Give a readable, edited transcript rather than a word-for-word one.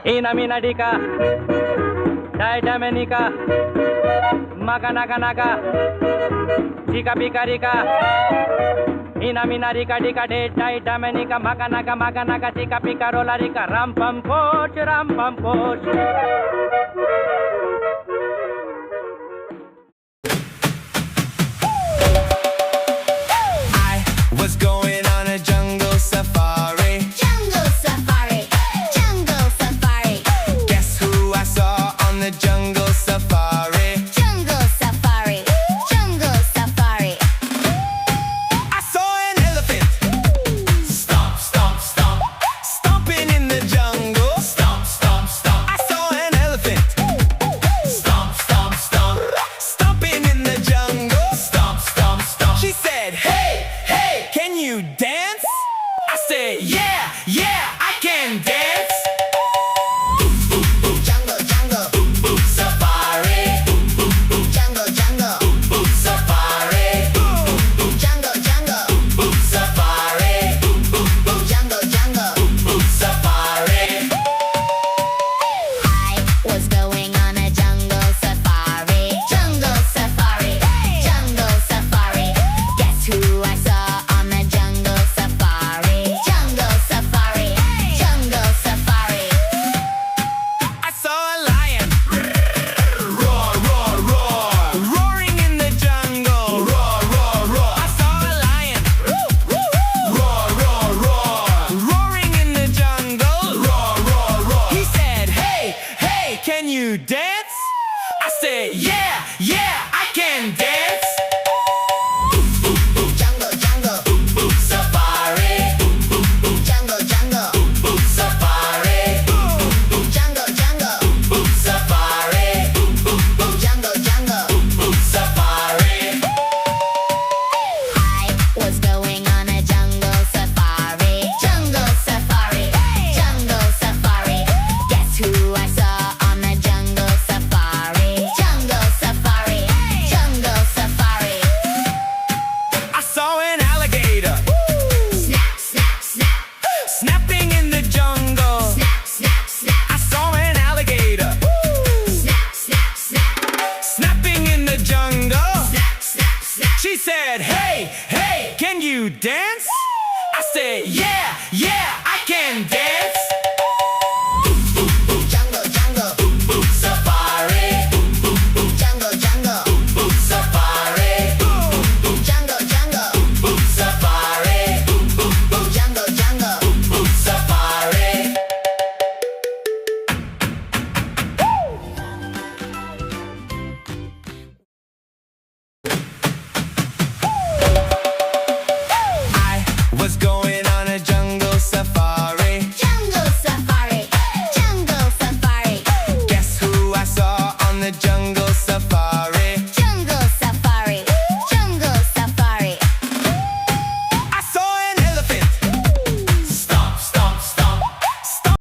Ina mina dika, daita menika, maka naga naga, dika pika rika. Ina mina rika dika de daita menika, maka naga, dika pika rola rika. Ram pam poch, ram pam poch. I was going on a jungle safari. Jungle safari, jungle safari, Guess who I saw on the jungle safari? jungle safari, jungle safari. I saw an elephant. Stomp, stomp, stomp. Stomping in the jungle. Stomp, stomp, stomp. I saw an elephant. Stomp, stomp, stomp. Stomping in the jungle. Stomp, stomp, stomp. She said, hey, hey, can you dance? I said, yeah, yeah, I can dance. Jungle, jungle, Safari. jungle, jungle, Safari. jungle, jungle, Safari. jungle, jungle. Safari. I was going on a jungle safari. Jungle safari, jungle safari. Guess who I saw on the jungle safari? Jungle safari, jungle safari. I saw a lion. Roar, roar, roar. Roaring in the jungle. Roar, roar, roar. I saw a lion. Roar, roar, roar. Roaring in the jungle. Roar, roar, roar. He said, hey, hey, can you dance? I said, yeah,